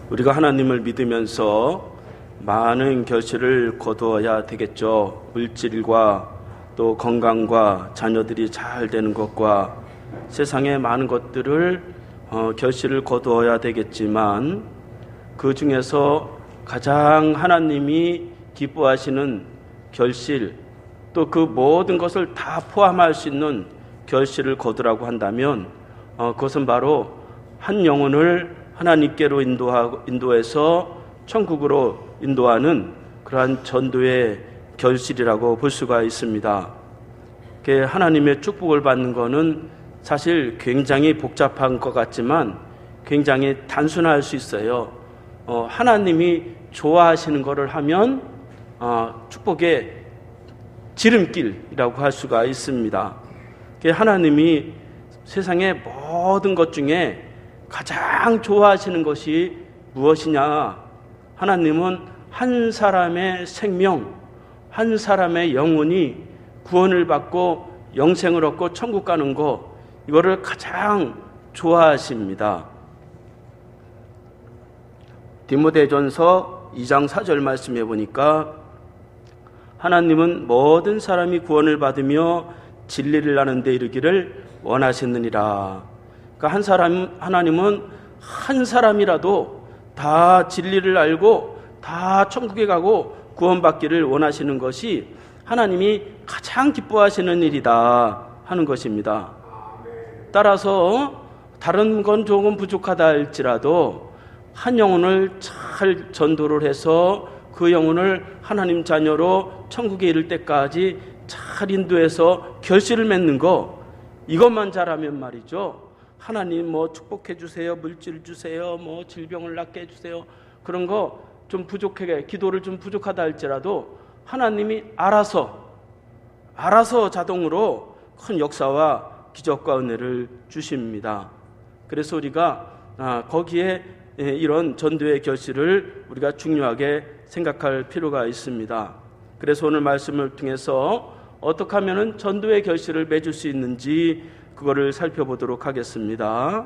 우리가 하나님을 믿으면서 많은 결실을 거두어야 되겠죠. 물질과 또 건강과 자녀들이 잘 되는 것과 세상의 많은 것들을 결실을 거두어야 되겠지만, 그 중에서 가장 하나님이 기뻐하시는 결실, 또 그 모든 것을 다 포함할 수 있는 결실을 거두라고 한다면 그것은 바로 한 영혼을 하나님께로 인도해서 천국으로 인도하는 그러한 전도의 결실이라고 볼 수가 있습니다. 하나님의 축복을 받는 것은 사실 굉장히 복잡한 것 같지만 굉장히 단순할 수 있어요. 하나님이 좋아하시는 것을 하면 축복의 지름길이라고 할 수가 있습니다. 하나님이 세상의 모든 것 중에 가장 좋아하시는 것이 무엇이냐? 하나님은 한 사람의 생명, 한 사람의 영혼이 구원을 받고 영생을 얻고 천국 가는 것, 이거를 가장 좋아하십니다. 디모데전서 2장 4절 말씀해 보니까 하나님은 모든 사람이 구원을 받으며 진리를 아는 데 이르기를 원하시느니라. 그러니까 하나님은 한 사람이라도 다 진리를 알고 다 천국에 가고 구원받기를 원하시는 것이 하나님이 가장 기뻐하시는 일이다 하는 것입니다. 따라서 다른 건 조금 부족하다 할지라도 한 영혼을 잘 전도를 해서 그 영혼을 하나님 자녀로 천국에 이를 때까지 잘 인도해서 결실을 맺는 거, 이것만 잘하면 말이죠, 하나님 축복해 주세요, 물질 주세요, 질병을 낫게 해주세요, 그런 거 좀 부족하게, 기도를 좀 부족하다 할지라도 하나님이 알아서 자동으로 큰 역사와 기적과 은혜를 주십니다. 그래서 우리가 거기에 이런 전도의 결실을 우리가 중요하게 생각할 필요가 있습니다. 그래서 오늘 말씀을 통해서 어떻게 하면 전도의 결실을 맺을 수 있는지 그거를 살펴보도록 하겠습니다.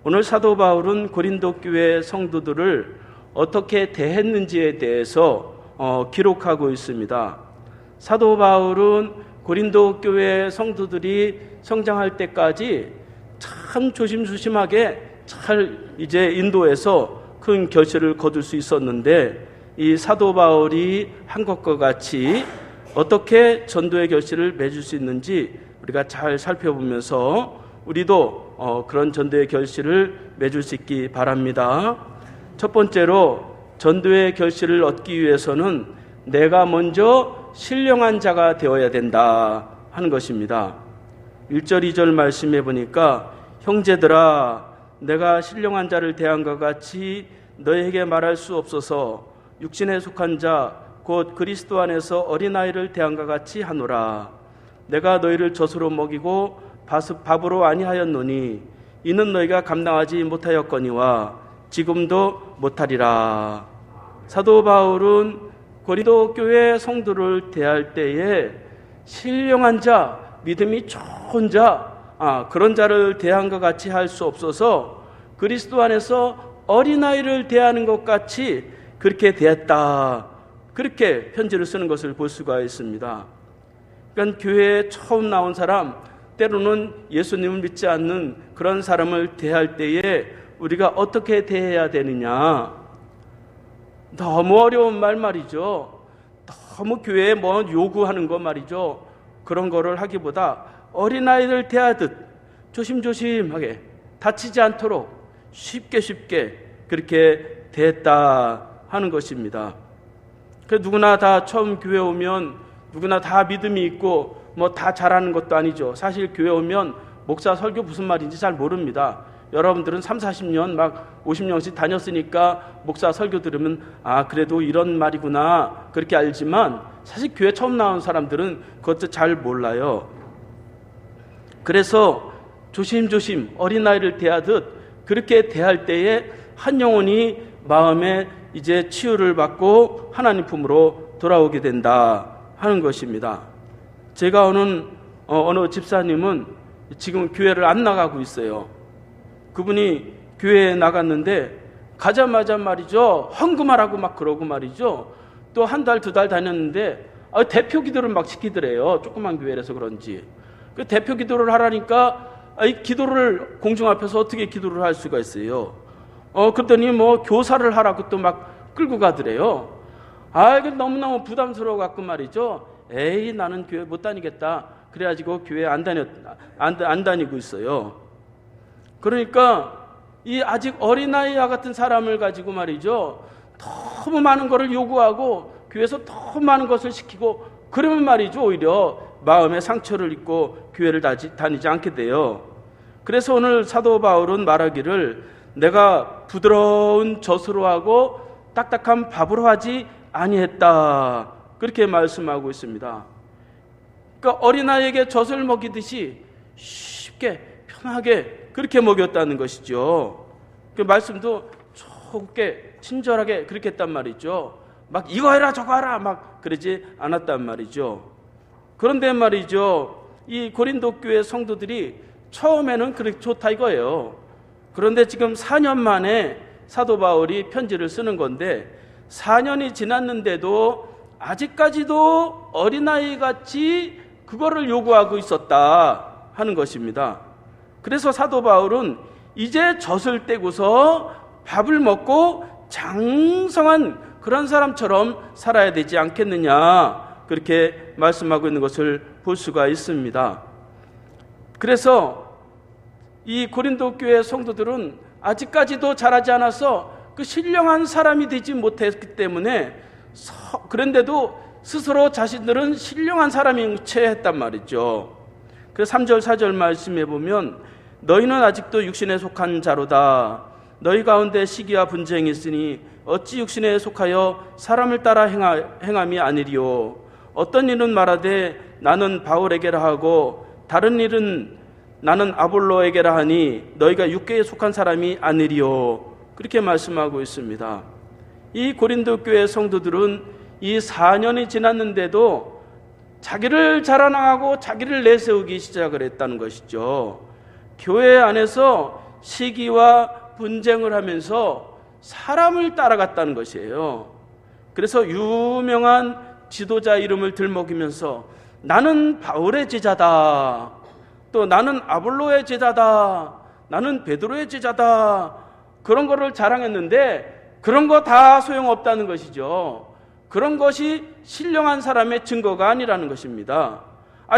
오늘 사도 바울은 고린도 교회 성도들을 어떻게 대했는지에 대해서 기록하고 있습니다. 사도 바울은 고린도 교회 성도들이 성장할 때까지 참 조심조심하게 잘 인도해서 큰 결실을 거둘 수 있었는데, 이 사도 바울이 한 것과 같이 어떻게 전도의 결실을 맺을 수 있는지 우리가 잘 살펴보면서 우리도 그런 전도의 결실을 맺을 수 있기 바랍니다. 첫 번째로 전도의 결실을 얻기 위해서는 내가 먼저 신령한 자가 되어야 된다 하는 것입니다. 1절 2절 말씀해 보니까 형제들아, 내가 신령한 자를 대한 것 같이 너에게 말할 수 없어서 육신에 속한 자 곧 그리스도 안에서 어린아이를 대한 것 같이 하노라. 내가 너희를 젖으로 먹이고 밥으로 아니하였노니 이는 너희가 감당하지 못하였거니와 지금도 못하리라. 사도 바울은 고린도 교회 성도를 대할 때에 신령한 자, 믿음이 좋은 자, 그런 자를 대한 것 같이 할 수 없어서 그리스도 안에서 어린아이를 대하는 것 같이 그렇게 대했다, 그렇게 편지를 쓰는 것을 볼 수가 있습니다. 그러니까 교회에 처음 나온 사람, 때로는 예수님을 믿지 않는 그런 사람을 대할 때에 우리가 어떻게 대해야 되느냐, 너무 어려운 말이죠. 너무 교회에 요구하는 거 말이죠. 그런 거를 하기보다 어린아이를 대하듯 조심조심하게 다치지 않도록 쉽게 그렇게 대했다 하는 것입니다. 누구나 다 처음 교회 오면 누구나 다 믿음이 있고 다 잘하는 것도 아니죠. 사실 교회 오면 목사 설교 무슨 말인지 잘 모릅니다. 여러분들은 30-40년 50년씩 다녔으니까 목사 설교 들으면 그래도 이런 말이구나 그렇게 알지만, 사실 교회 처음 나온 사람들은 그것도 잘 몰라요. 그래서 조심조심 어린아이를 대하듯 그렇게 대할 때에 한 영혼이 마음에 이제 치유를 받고 하나님 품으로 돌아오게 된다 하는 것입니다. 제가 어느 집사님은 지금 교회를 안 나가고 있어요. 그분이 교회에 나갔는데 가자마자 말이죠, 헌금하라고 막 그러고 말이죠. 또 한 달, 두 달 다녔는데 대표 기도를 막 시키더래요. 조그만 교회라서 그런지. 그 대표 기도를 하라니까 이 기도를 공중 앞에서 어떻게 기도를 할 수가 있어요. 그랬더니 뭐 교사를 하라고 또 막 끌고 가더래요. 이게 너무너무 부담스러워 갖고 말이죠. 에이, 나는 교회 못 다니겠다. 그래가지고 교회 안 다니고 있어요. 그러니까 이 아직 어린아이와 같은 사람을 가지고 말이죠, 너무 많은 것을 요구하고 교회에서 너무 많은 것을 시키고 그러면 말이죠, 오히려 마음에 상처를 입고 교회를 다니지 않게 돼요. 그래서 오늘 사도 바울은 말하기를 내가 부드러운 젖으로 하고 딱딱한 밥으로 하지 아니했다, 그렇게 말씀하고 있습니다. 그러니까 어린아이에게 젖을 먹이듯이 쉽게 편하게 그렇게 먹였다는 것이죠. 그 말씀도 좁게 친절하게 그렇게 했단 말이죠. 막 이거 해라 저거 하라 막 그러지 않았단 말이죠. 그런데 말이죠, 이 고린도 교회 성도들이 처음에는 그렇게 좋다 이거예요. 그런데 지금 4년 만에 사도 바울이 편지를 쓰는 건데 4년이 지났는데도 아직까지도 어린아이같이 그거를 요구하고 있었다 하는 것입니다. 그래서 사도 바울은 이제 젖을 떼고서 밥을 먹고 장성한 그런 사람처럼 살아야 되지 않겠느냐, 그렇게 말씀하고 있는 것을 볼 수가 있습니다. 그래서 이 고린도 교회 성도들은 아직까지도 자라지 않아서 그 신령한 사람이 되지 못했기 때문에 그런데도 스스로 자신들은 신령한 사람인 채 했단 말이죠. 그래서 3절 4절 말씀해 보면 너희는 아직도 육신에 속한 자로다. 너희 가운데 시기와 분쟁이 있으니 어찌 육신에 속하여 사람을 따라 행함이 아니리요. 어떤 일은 말하되 나는 바울에게라 하고 다른 일은 나는 아볼로에게라 하니 너희가 육계에 속한 사람이 아니리요. 그렇게 말씀하고 있습니다. 이 고린도 교회 성도들은 이 4년이 지났는데도 자기를 자라나가고 자기를 내세우기 시작을 했다는 것이죠. 교회 안에서 시기와 분쟁을 하면서 사람을 따라갔다는 것이에요. 그래서 유명한 지도자 이름을 들먹이면서 나는 바울의 제자다, 또 나는 아볼로의 제자다, 나는 베드로의 제자다, 그런 거를 자랑했는데 그런 거 다 소용없다는 것이죠. 그런 것이 신령한 사람의 증거가 아니라는 것입니다.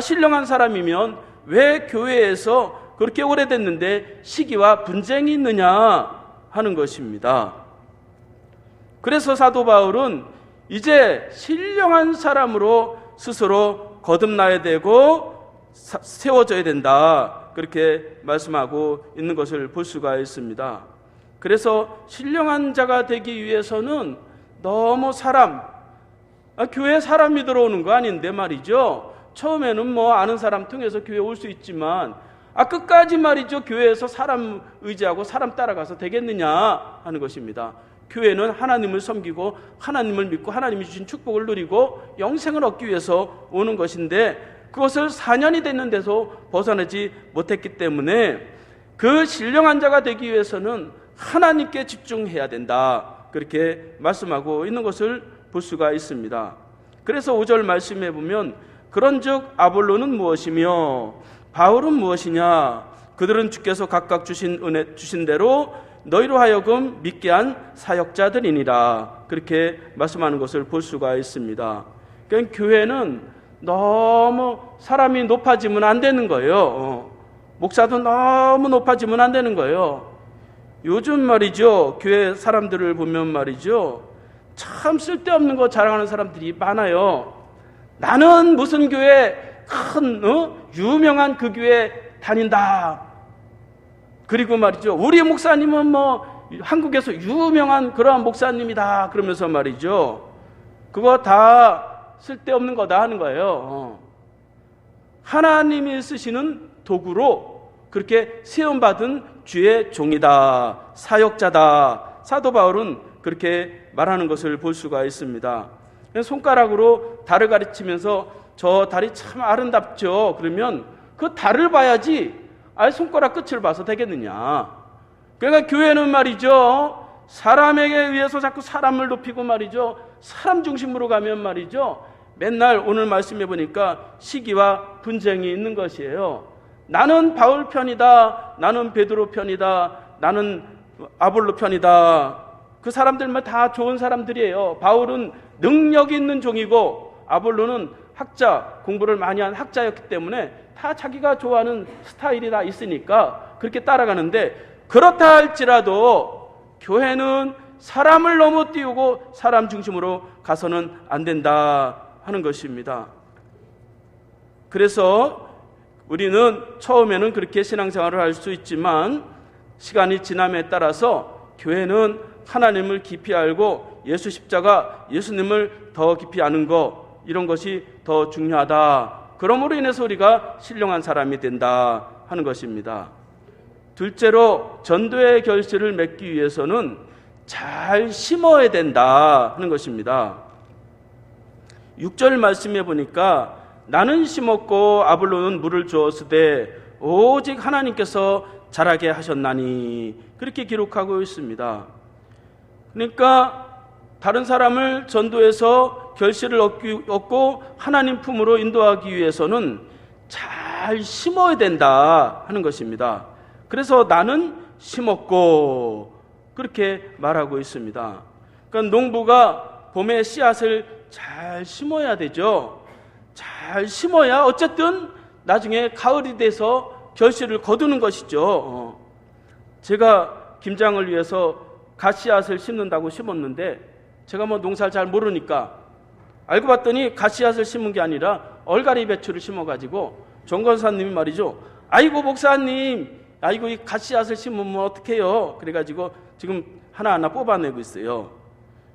신령한 사람이면 왜 교회에서 그렇게 오래됐는데 시기와 분쟁이 있느냐 하는 것입니다. 그래서 사도 바울은 이제 신령한 사람으로 스스로 거듭나야 되고 세워져야 된다, 그렇게 말씀하고 있는 것을 볼 수가 있습니다. 그래서 신령한 자가 되기 위해서는 너무 교회에 사람이 들어오는 거 아닌데 말이죠. 처음에는 뭐 아는 사람 통해서 교회에 올 수 있지만 끝까지 말이죠, 교회에서 사람 의지하고 사람 따라가서 되겠느냐 하는 것입니다. 교회는 하나님을 섬기고 하나님을 믿고 하나님이 주신 축복을 누리고 영생을 얻기 위해서 오는 것인데 그것을 4년이 됐는데도 벗어나지 못했기 때문에 그 신령한 자가 되기 위해서는 하나님께 집중해야 된다, 그렇게 말씀하고 있는 것을 볼 수가 있습니다. 그래서 5절 말씀해 보면 그런즉 아볼로는 무엇이며 바울은 무엇이냐, 그들은 주께서 각각 주신 대로 너희로 하여금 믿게 한 사역자들이니라, 그렇게 말씀하는 것을 볼 수가 있습니다. 그러니까 교회는 너무 사람이 높아지면 안 되는 거예요. 목사도 너무 높아지면 안 되는 거예요. 요즘 말이죠, 교회 사람들을 보면 말이죠, 참 쓸데없는 거 자랑하는 사람들이 많아요. 나는 무슨 교회 유명한 그 교회 다닌다. 그리고 말이죠, 우리 목사님은 뭐 한국에서 유명한 그러한 목사님이다 그러면서 말이죠, 그거 다 쓸데없는 거다 하는 거예요. 하나님이 쓰시는 도구로 그렇게 세움받은 주의 종이다, 사역자다, 사도 바울은 그렇게 말하는 것을 볼 수가 있습니다. 손가락으로 달을 가리치면서 저 달이 참 아름답죠, 그러면 그 달을 봐야지 손가락 끝을 봐서 되겠느냐. 그러니까 교회는 말이죠, 사람에게 의해서 자꾸 사람을 높이고 말이죠, 사람 중심으로 가면 말이죠, 맨날 오늘 말씀해 보니까 시기와 분쟁이 있는 것이에요. 나는 바울 편이다, 나는 베드로 편이다, 나는 아볼로 편이다. 그 사람들만 다 좋은 사람들이에요. 바울은 능력이 있는 종이고 아볼로는 학자, 공부를 많이 한 학자였기 때문에 다 자기가 좋아하는 스타일이 다 있으니까 그렇게 따라가는데, 그렇다 할지라도 교회는 사람을 너무 띄우고 사람 중심으로 가서는 안 된다 하는 것입니다. 그래서 우리는 처음에는 그렇게 신앙생활을 할 수 있지만 시간이 지남에 따라서 교회는 하나님을 깊이 알고 예수 십자가, 예수님을 더 깊이 아는 것, 이런 것이 더 중요하다. 그러므로 인해서 우리가 신령한 사람이 된다 하는 것입니다. 둘째로 전도의 결실을 맺기 위해서는 잘 심어야 된다 하는 것입니다. 6절 말씀해 보니까 나는 심었고 아볼로는 물을 주었으되 오직 하나님께서 자라게 하셨나니, 그렇게 기록하고 있습니다. 그러니까 다른 사람을 전도해서 결실을 얻고 하나님 품으로 인도하기 위해서는 잘 심어야 된다 하는 것입니다. 그래서 나는 심었고 그렇게 말하고 있습니다. 그러니까 농부가 봄에 씨앗을 잘 심어야 되죠. 잘 심어야 어쨌든 나중에 가을이 돼서 결실을 거두는 것이죠. 제가 김장을 위해서 갓씨앗을 심는다고 심었는데 제가 뭐 농사를 잘 모르니까 알고 봤더니 갓씨앗을 심은 게 아니라 얼갈이 배추를 심어가지고 정권사님이 말이죠, 아이고 목사님, 아이고 이 갓씨앗을 심으면 어떡해요. 그래가지고 지금 하나하나 뽑아내고 있어요.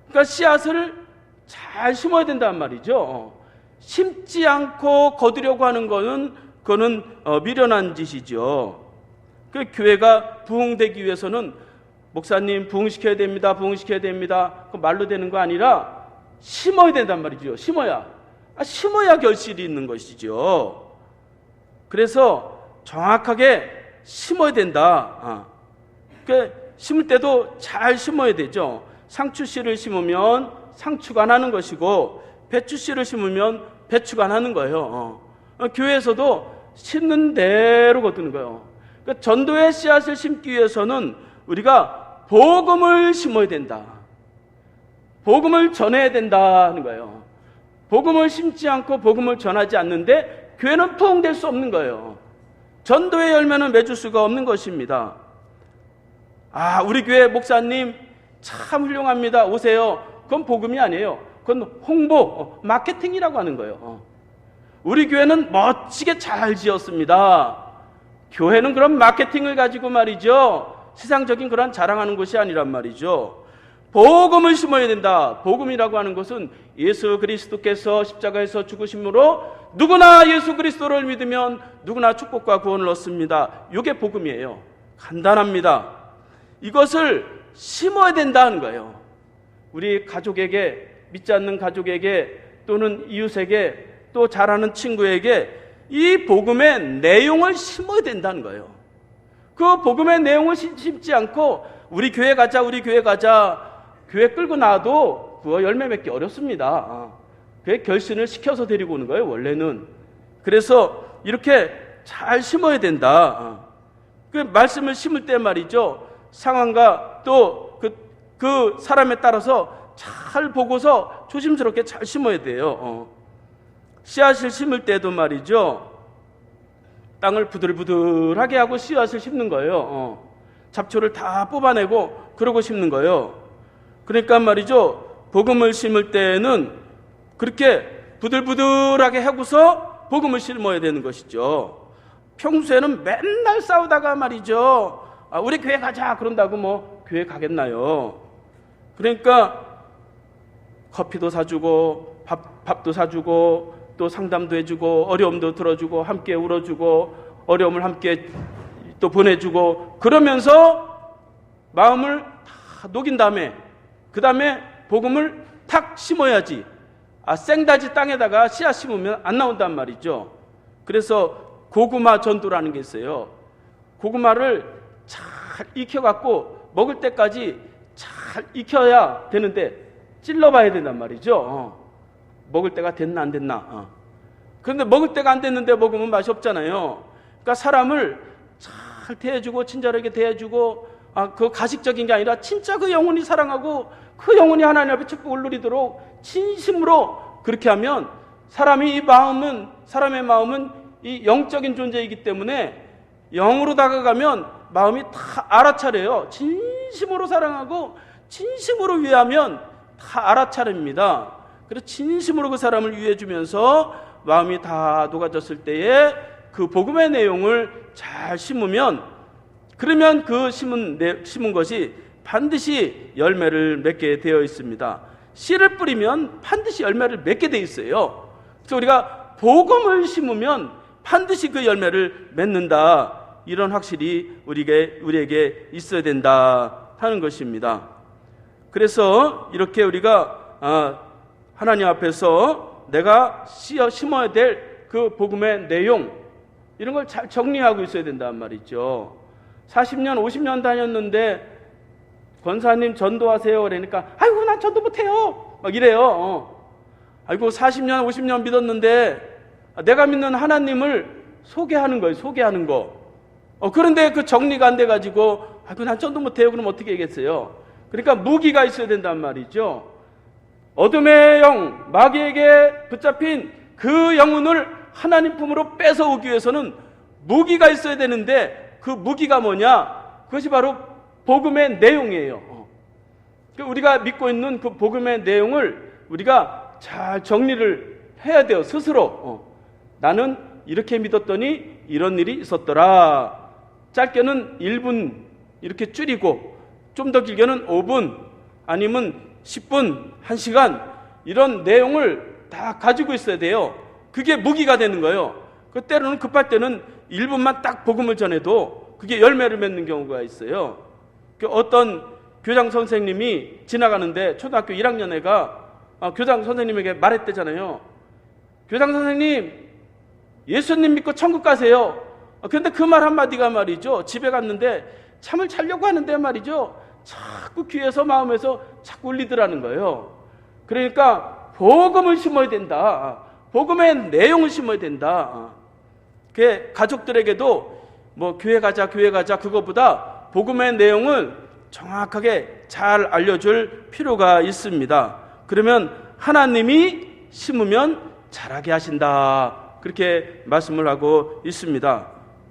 그러니까 씨앗을 잘 심어야 된단 말이죠. 심지 않고 거두려고 하는 그거는 미련한 짓이죠. 그 교회가 부흥되기 위해서는 목사님 부흥시켜야 됩니다, 부흥시켜야 됩니다, 그 말로 되는 거 아니라 심어야 된단 말이죠. 심어야 결실이 있는 것이죠. 그래서 정확하게 심어야 된다. 심을 때도 잘 심어야 되죠. 상추씨를 심으면 상추가 나는 것이고 배추씨를 심으면 배추가 나는 거예요. 교회에서도 심는 대로 거두는 거예요. 그러니까 전도의 씨앗을 심기 위해서는 우리가 복음을 심어야 된다. 복음을 전해야 된다 하는 거예요. 복음을 심지 않고 복음을 전하지 않는데 교회는 부흥될 수 없는 거예요. 전도의 열매는 맺을 수가 없는 것입니다. 우리 교회 목사님 참 훌륭합니다, 오세요. 그건 복음이 아니에요. 그건 홍보, 마케팅이라고 하는 거예요. 우리 교회는 멋지게 잘 지었습니다. 교회는 그런 마케팅을 가지고 말이죠, 세상적인 그런 자랑하는 것이 아니란 말이죠. 복음을 심어야 된다. 복음이라고 하는 것은 예수 그리스도께서 십자가에서 죽으심으로 누구나 예수 그리스도를 믿으면 누구나 축복과 구원을 얻습니다. 이게 복음이에요. 간단합니다. 이것을 심어야 된다는 거예요. 우리 가족에게, 믿지 않는 가족에게, 또는 이웃에게, 또 잘하는 친구에게 이 복음의 내용을 심어야 된다는 거예요. 그 복음의 내용을 심지 않고 우리 교회 가자, 우리 교회 가자, 교회 끌고 나와도 그거 열매 맺기 어렵습니다. 교회 결신을 시켜서 데리고 오는 거예요, 원래는. 그래서 이렇게 잘 심어야 된다. 그 말씀을 심을 때 말이죠, 상황과 또 그 사람에 따라서 잘 보고서 조심스럽게 잘 심어야 돼요. 씨앗을 심을 때도 말이죠, 땅을 부들부들하게 하고 씨앗을 심는 거예요. 잡초를 다 뽑아내고 그러고 심는 거예요. 그러니까 말이죠, 복음을 심을 때는 그렇게 부들부들하게 하고서 복음을 심어야 되는 것이죠. 평소에는 맨날 싸우다가 말이죠, 우리 교회 가자 그런다고 뭐 교회 가겠나요? 그러니까 커피도 사주고 밥도 사주고 또 상담도 해주고 어려움도 들어주고 함께 울어주고 어려움을 함께 또 보내주고 그러면서 마음을 다 녹인 다음에 그 다음에 복음을 탁 심어야지. 생다지 땅에다가 씨앗 심으면 안 나온단 말이죠. 그래서 고구마 전도라는 게 있어요. 고구마를 잘 익혀갖고 먹을 때까지 잘 익혀야 되는데 찔러봐야 된단 말이죠. 먹을 때가 됐나 안 됐나. 그런데 먹을 때가 안 됐는데 먹으면 맛이 없잖아요. 그러니까 사람을 잘 대해주고 친절하게 대해주고 그 가식적인 게 아니라 진짜 그 영혼이 사랑하고 그 영혼이 하나님 앞에 축복을 누리도록 진심으로 그렇게 하면 사람의 마음은 이 영적인 존재이기 때문에 영으로 다가가면 마음이 다 알아차려요. 진심으로 사랑하고 진심으로 위하면 다 알아차립니다. 그래서 진심으로 그 사람을 위해주면서 마음이 다 녹아졌을 때에 그 복음의 내용을 잘 심으면, 그러면 그 심은 것이 반드시 열매를 맺게 되어 있습니다. 씨를 뿌리면 반드시 열매를 맺게 되어 있어요. 그래서 우리가 복음을 심으면 반드시 그 열매를 맺는다, 이런 확실히 우리에게 있어야 된다 하는 것입니다. 그래서 이렇게 우리가 하나님 앞에서 내가 심어야 될 그 복음의 내용, 이런 걸 잘 정리하고 있어야 된단 말이죠. 40년 50년 다녔는데 권사님 전도하세요 그러니까 아이고 난 전도 못해요 막 이래요. 아이고 40년 50년 믿었는데 내가 믿는 하나님을 소개하는 거예요. 소개하는 거. 그런데 그 정리가 안 돼가지고 아이고 난 전도 못해요 그럼 어떻게 하겠어요. 그러니까 무기가 있어야 된단 말이죠. 어둠의 영, 마귀에게 붙잡힌 그 영혼을 하나님 품으로 뺏어오기 위해서는 무기가 있어야 되는데, 그 무기가 뭐냐? 그것이 바로 복음의 내용이에요. 우리가 믿고 있는 그 복음의 내용을 우리가 잘 정리를 해야 돼요. 스스로. 나는 이렇게 믿었더니 이런 일이 있었더라. 짧게는 1분 이렇게 줄이고 좀 더 길게는 5분 아니면 10분, 1시간 이런 내용을 다 가지고 있어야 돼요. 그게 무기가 되는 거예요. 그 때로는 급할 때는 1분만 딱 복음을 전해도 그게 열매를 맺는 경우가 있어요. 어떤 교장 선생님이 지나가는데 초등학교 1학년 애가 교장 선생님에게 말했대잖아요. 교장 선생님, 예수님 믿고 천국 가세요. 그런데 그 말 한마디가 말이죠, 집에 갔는데 잠을 자려고 하는데 말이죠, 자꾸 귀에서 마음에서 자꾸 울리더라는 거예요. 그러니까 복음을 심어야 된다. 복음의 내용을 심어야 된다. 가족들에게도 뭐 교회 가자 그거보다 복음의 내용을 정확하게 잘 알려줄 필요가 있습니다. 그러면 하나님이 심으면 자라게 하신다, 그렇게 말씀을 하고 있습니다.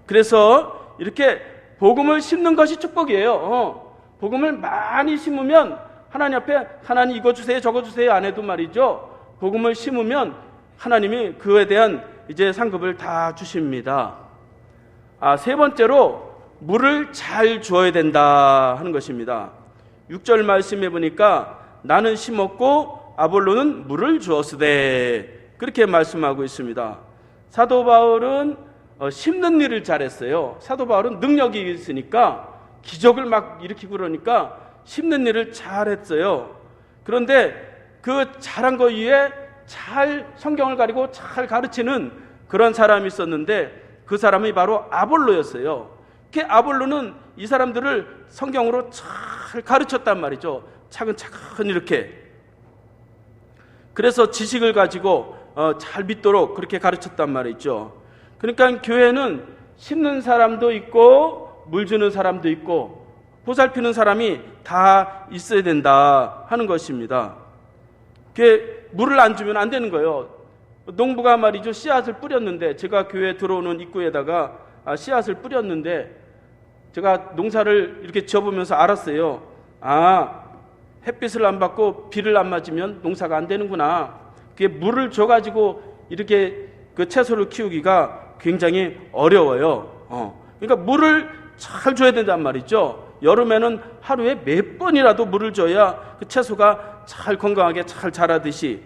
그래서 이렇게 복음을 심는 것이 축복이에요. 복음을 많이 심으면 하나님 앞에 하나님 이거 주세요 저거 주세요 안 해도 말이죠, 복음을 심으면 하나님이 그에 대한 이제 상급을 다 주십니다. 세 번째로 물을 잘 주어야 된다 하는 것입니다. 6절 말씀해 보니까 나는 심었고 아볼로는 물을 주었으되, 그렇게 말씀하고 있습니다. 사도 바울은 심는 일을 잘했어요. 사도 바울은 능력이 있으니까 기적을 막 일으키고 그러니까 심는 일을 잘했어요. 그런데 그 잘한 거 위에 잘 성경을 가리고 잘 가르치는 그런 사람이 있었는데 그 사람이 바로 아볼로였어요. 그 아볼로는 이 사람들을 성경으로 잘 가르쳤단 말이죠. 차근차근 이렇게. 그래서 지식을 가지고 잘 믿도록 그렇게 가르쳤단 말이죠. 그러니까 교회는 심는 사람도 있고 물 주는 사람도 있고 보살피는 사람이 다 있어야 된다 하는 것입니다. 물을 안 주면 안 되는 거예요. 농부가 말이죠, 씨앗을 뿌렸는데, 제가 교회 들어오는 입구에다가 씨앗을 뿌렸는데 제가 농사를 이렇게 지어보면서 알았어요. 햇빛을 안 받고 비를 안 맞으면 농사가 안 되는구나. 그게 물을 줘가지고 이렇게 그 채소를 키우기가 굉장히 어려워요. 그러니까 물을 잘 줘야 된단 말이죠. 여름에는 하루에 몇 번이라도 물을 줘야 그 채소가 잘 건강하게 잘 자라듯이,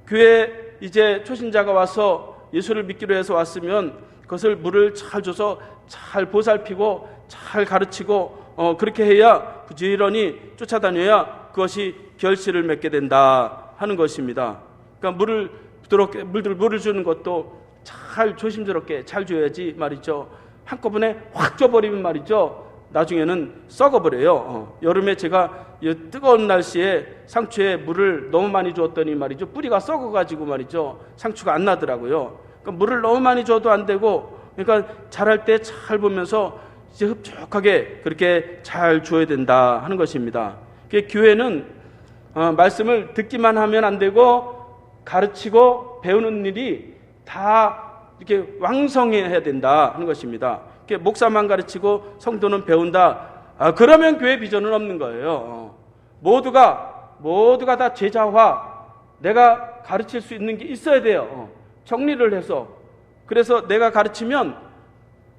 교회 이제 초신자가 와서 예수를 믿기로 해서 왔으면 그것을 물을 잘 줘서 잘 보살피고 잘 가르치고 그렇게 해야 부지런히 쫓아다녀야 그것이 결실을 맺게 된다 하는 것입니다. 그러니까 물을 주는 것도 잘 조심스럽게 잘 줘야지 말이죠. 한꺼번에 확 줘버리면 말이죠, 나중에는 썩어버려요. 여름에 제가 이 뜨거운 날씨에 상추에 물을 너무 많이 줬더니 말이죠, 뿌리가 썩어가지고 말이죠, 상추가 안 나더라고요. 그러니까 물을 너무 많이 줘도 안 되고, 그러니까 자랄 때 잘 보면서 이제 흡족하게 그렇게 잘 줘야 된다 하는 것입니다. 교회는 말씀을 듣기만 하면 안 되고 가르치고 배우는 일이 다 이렇게 왕성해야 된다 하는 것입니다. 목사만 가르치고 성도는 배운다. 그러면 교회 비전은 없는 거예요. 모두가 다 제자화, 내가 가르칠 수 있는 게 있어야 돼요. 정리를 해서. 그래서 내가 가르치면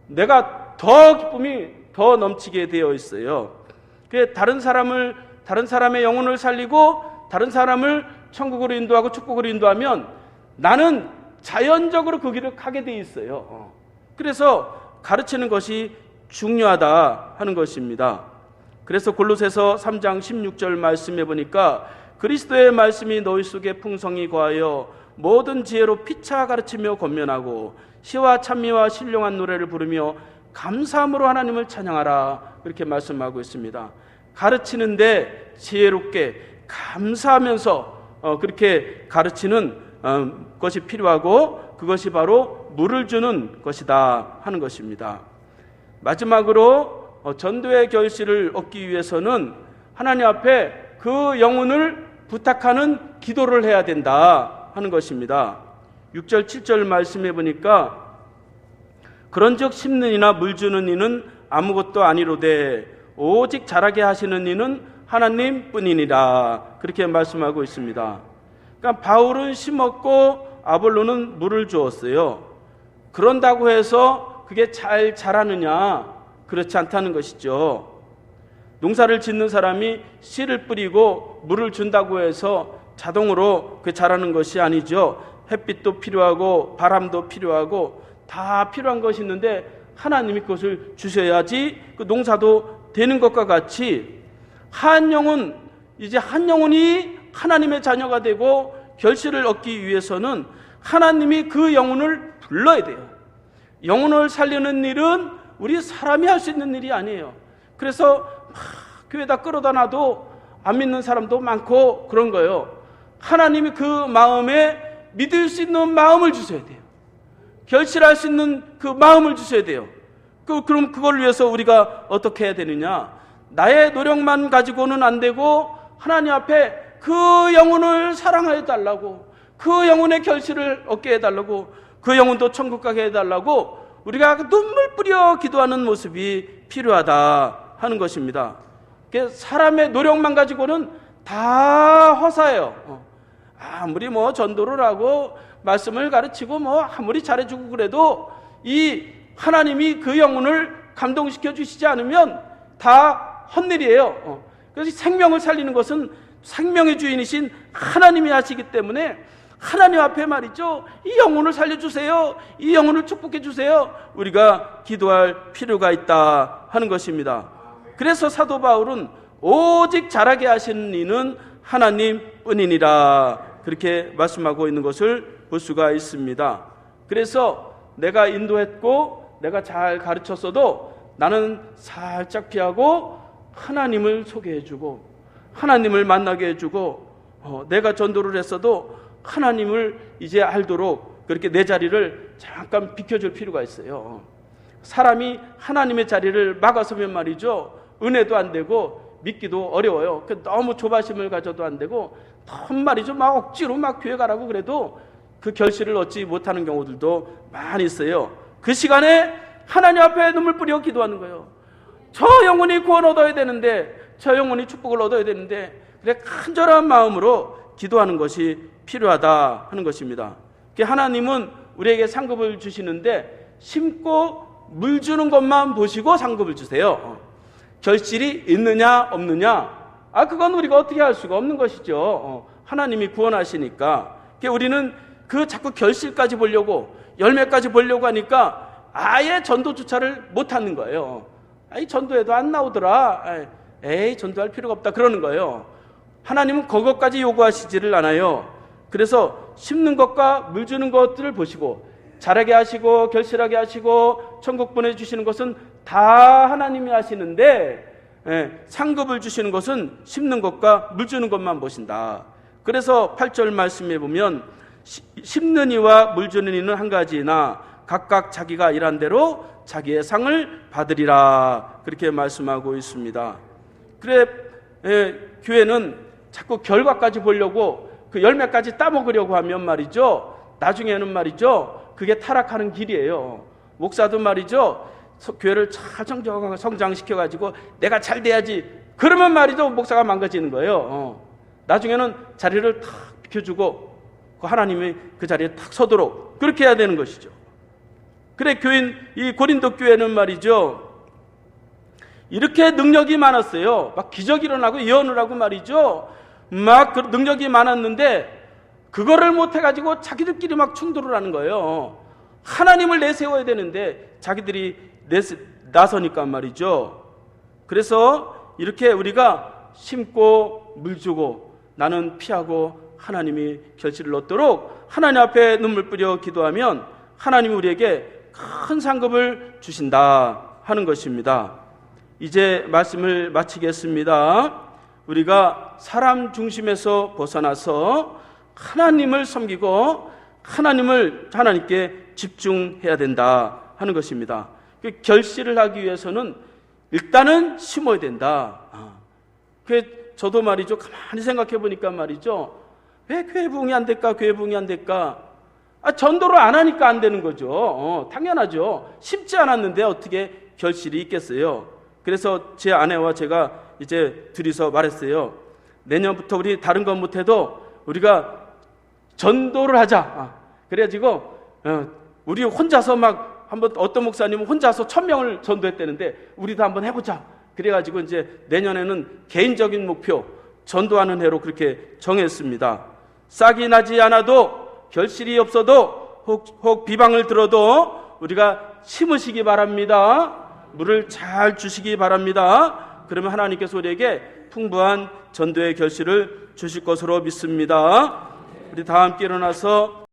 내가 더 기쁨이 더 넘치게 되어 있어요. 다른 사람의 영혼을 살리고 다른 사람을 천국으로 인도하고 축복으로 인도하면 나는 자연적으로 그 길을 가게 돼 있어요. 그래서 가르치는 것이 중요하다 하는 것입니다. 그래서 골로새서 3장 16절 말씀해 보니까 그리스도의 말씀이 너희 속에 풍성히 거하여 모든 지혜로 피차 가르치며 권면하고 시와 찬미와 신령한 노래를 부르며 감사함으로 하나님을 찬양하라, 그렇게 말씀하고 있습니다. 가르치는데 지혜롭게 감사하면서 그렇게 가르치는 것이 필요하고, 그것이 바로 물을 주는 것이다 하는 것입니다. 마지막으로 전도의 결실을 얻기 위해서는 하나님 앞에 그 영혼을 부탁하는 기도를 해야 된다 하는 것입니다. 6절 7절 말씀해 보니까 그런즉 심는 이나 물 주는 이는 아무것도 아니로되 오직 자라게 하시는 이는 하나님뿐이니라, 그렇게 말씀하고 있습니다. 그러니까 바울은 심었고 아볼로는 물을 주었어요. 그런다고 해서 그게 잘 자라느냐? 그렇지 않다는 것이죠. 농사를 짓는 사람이 씨를 뿌리고 물을 준다고 해서 자동으로 그 자라는 것이 아니죠. 햇빛도 필요하고 바람도 필요하고 다 필요한 것이 있는데 하나님이 그것을 주셔야지 그 농사도 되는 것과 같이 한 영혼이 하나님의 자녀가 되고 결실을 얻기 위해서는 하나님이 그 영혼을 불러야 돼요. 영혼을 살리는 일은 우리 사람이 할 수 있는 일이 아니에요. 그래서 교회에다 끌어다 놔도 안 믿는 사람도 많고 그런 거예요. 하나님이 그 마음에 믿을 수 있는 마음을 주셔야 돼요. 결실할 수 있는 그 마음을 주셔야 돼요. 그럼 그걸 위해서 우리가 어떻게 해야 되느냐? 나의 노력만 가지고는 안 되고 하나님 앞에 그 영혼을 사랑해 달라고, 그 영혼의 결실을 얻게 해달라고, 그 영혼도 천국 가게 해달라고 우리가 눈물 뿌려 기도하는 모습이 필요하다 하는 것입니다. 사람의 노력만 가지고는 다 허사예요. 아무리 전도를 하고 말씀을 가르치고 아무리 잘해주고 그래도 이 하나님이 그 영혼을 감동시켜 주시지 않으면 다 헛일이에요. 그래서 생명을 살리는 것은 생명의 주인이신 하나님이 하시기 때문에 하나님 앞에 말이죠, 이 영혼을 살려주세요, 이 영혼을 축복해 주세요, 우리가 기도할 필요가 있다 하는 것입니다. 그래서 사도 바울은 오직 자라게 하시는 이는 하나님뿐이니라, 그렇게 말씀하고 있는 것을 볼 수가 있습니다. 그래서 내가 인도했고 내가 잘 가르쳤어도 나는 살짝 피하고 하나님을 소개해주고 하나님을 만나게 해주고 내가 전도를 했어도 하나님을 이제 알도록 그렇게 내 자리를 잠깐 비켜줄 필요가 있어요. 사람이 하나님의 자리를 막아서면 말이죠, 은혜도 안 되고 믿기도 어려워요. 너무 조바심을 가져도 안 되고 너무 말이죠, 억지로 교회 가라고 그래도 그 결실을 얻지 못하는 경우들도 많이 있어요. 그 시간에 하나님 앞에 눈물 뿌려 기도하는 거예요. 저 영혼이 구원 얻어야 되는데, 저 영혼이 축복을 얻어야 되는데, 그래 간절한 마음으로 기도하는 것이 필요하다 하는 것입니다. 하나님은 우리에게 상급을 주시는데 심고 물 주는 것만 보시고 상급을 주세요. 결실이 있느냐 없느냐, 그건 우리가 어떻게 할 수가 없는 것이죠. 하나님이 구원하시니까. 우리는 그 자꾸 결실까지 보려고, 열매까지 보려고 하니까 아예 전도조차를 못하는 거예요. 전도해도 안 나오더라, 전도할 필요가 없다, 그러는 거예요. 하나님은 그것까지 요구하시지를 않아요. 그래서 심는 것과 물 주는 것들을 보시고 자라게 하시고 결실하게 하시고 천국 보내주시는 것은 다 하나님이 하시는데 상급을 주시는 것은 심는 것과 물 주는 것만 보신다. 그래서 8절 말씀에 보면 심는 이와 물 주는 이는 한 가지나 각각 자기가 일한 대로 자기의 상을 받으리라. 그렇게 말씀하고 있습니다. 그래 교회는 자꾸 결과까지 보려고 그 열매까지 따먹으려고 하면 말이죠, 나중에는 말이죠, 그게 타락하는 길이에요. 목사도 말이죠, 교회를 잘 성장시켜가지고 내가 잘 돼야지, 그러면 말이죠, 목사가 망가지는 거예요. 나중에는 자리를 탁 비켜주고 하나님이 그 자리에 탁 서도록 그렇게 해야 되는 것이죠. 그래 교인 이 고린도 교회는 말이죠, 이렇게 능력이 많았어요. 막 기적이 일어나고 예언을 하고 말이죠, 막 그 능력이 많았는데 그거를 못해가지고 자기들끼리 막 충돌을 하는 거예요. 하나님을 내세워야 되는데 자기들이 나서니까 말이죠. 그래서 이렇게 우리가 심고 물 주고 나는 피하고 하나님이 결실을 얻도록 하나님 앞에 눈물 뿌려 기도하면 하나님이 우리에게 큰 상급을 주신다 하는 것입니다. 이제 말씀을 마치겠습니다. 우리가 사람 중심에서 벗어나서 하나님을 섬기고 하나님께 집중해야 된다 하는 것입니다. 결실을 하기 위해서는 일단은 심어야 된다. 저도 말이죠, 가만히 생각해 보니까 말이죠, 왜 교회 부흥이 안 될까? 교회 부흥이 안 될까? 전도를 안 하니까 안 되는 거죠. 당연하죠. 심지 않았는데 어떻게 결실이 있겠어요. 그래서 제 아내와 제가 이제 둘이서 말했어요. 내년부터 우리 다른 건 못해도 우리가 전도를 하자. 그래가지고 우리 혼자서 막 한번 어떤 목사님은 혼자서 1000명을 전도했다는데 우리도 한번 해보자. 그래가지고 이제 내년에는 개인적인 목표 전도하는 해로 그렇게 정했습니다. 싹이 나지 않아도 결실이 없어도 혹 비방을 들어도 우리가 심으시기 바랍니다. 물을 잘 주시기 바랍니다. 그러면 하나님께서 우리에게 풍부한 전도의 결실을 주실 것으로 믿습니다. 우리 다 함께 일어나서